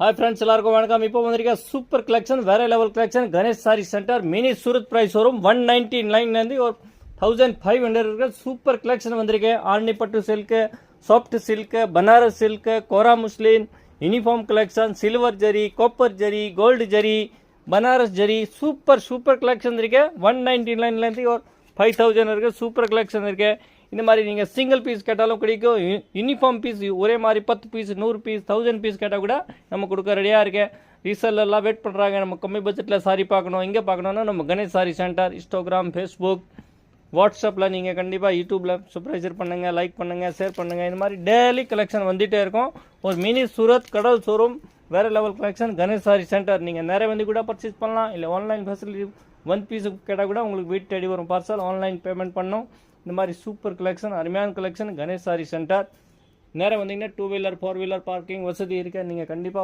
Hi friends எல்லாருக்கும் வணக்கம். இப்போ வந்திருக்க சூப்பர் கலெக்ஷன், வேற level collection, Ganesh sari centre mini Surat price வரும் 199 இருந்து ஒரு 1500 இருக்க சூப்பர் கலெக்ஷன் வந்திருக்கு. ஆர்னி பட்டு silk, soft silk, Banaras silk, kora muslin, uniform collection, silver zari, copper zari, gold zari, Banaras zari, super collection இருக்கு. 199 இருந்து ஒரு 5000 இருக்கு சூப்பர் கலெக்ஷன் இருக்கு. இந்த மாதிரி நீங்கள் சிங்கிள் பீஸ் கேட்டாலும் கிடைக்கும். யூனிஃபார்ம் பீஸ் ஒரே மாதிரி 10 பீஸ், 100 பீஸ், 1000 பீஸ் கேட்டால் கூட நம்ம கொடுக்க ரெடியாக இருக்கேன். ரீசெல்லாம் வெயிட் பண்ணுறாங்க, நம்ம கம்மி பட்ஜெட்டில் சாரி பார்க்கணும், இங்கே பார்க்கணுன்னா நம்ம Ganesh sari centre Instagram, Facebook, வாட்ஸ்அப்பில் நீங்கள் கண்டிப்பாக யூடியூப்பில் சப்ஸ்கிரைப் பண்ணுங்கள், லைக் பண்ணுங்கள், ஷேர் பண்ணுங்கள். இந்த மாதிரி டெய்லி கலெக்ஷன் வந்துகிட்டே இருக்கும். ஒரு மினி சூரத் கடல் ஷோரூம், வேறு level collection, Ganesh sari centre. நீங்கள் நிறைய வந்து கூட பர்ச்சேஸ் பண்ணலாம். இல்லை ஆன்லைன் ஃபெசிலிட்டி 1 பீஸுக்கு கேட்டால் கூட உங்களுக்கு வீட்டு தேடி வரும் பார்சல். ஆன்லைன் பேமெண்ட் பண்ணணும். இந்த மாதிரி சூப்பர் கலெக்ஷன், அருமையான கலெக்ஷன், கணேஷ் சாரி சென்டர். நேரம் வந்தீங்கன்னா 2 வீலர் 4 வீலர் பார்க்கிங் வசதி இருக்கு. நீங்கள் கண்டிப்பாக